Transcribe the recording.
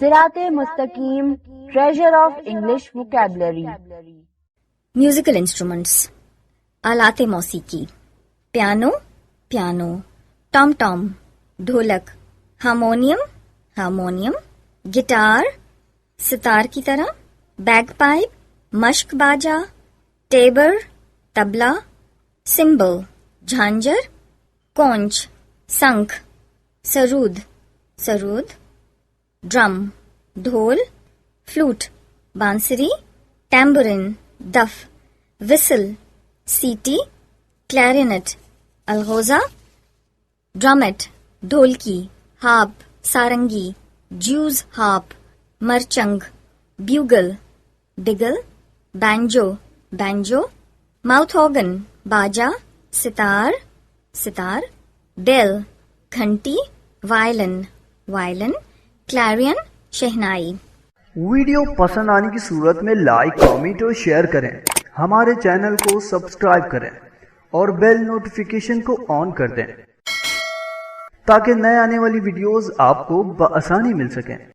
सिराते Mustakim, treasure of English vocabulary. Musical instruments. आलाते मौसीकी. Piano, piano. Tom tom, dholak. Harmonium, harmonium. Guitar, sitar की तरह. Bagpipe, मश्क बाजा. टेबर, तबला. सिम्बल, झांझर. कौंच, शंख. सरूद, सरूद. ड्रम, ढोल. फ्लूट, बांसुरी. टैम्बूरिन, दफ. विसल, सीटी. क्लैरिनेट, अलगोजा. ड्रमेट, ढोलकी. Harp, sarangi. Jew's harp. Marching. Bugle, बिगल. Banjo, banjo. माउथ ऑर्गन, बाजा. सितार, सितार. बेल, घंटी. Violin, violin. Clarion, shehnai. Video पसंद आने की सूरत में लाइक, कमेंट और शेयर करें. हमारे चैनल को सब्सक्राइब करें और बेल नोटिफिकेशन को ऑन कर दें ताकि नए आने वाली वीडियोस आपको बआसानी मिल सकें.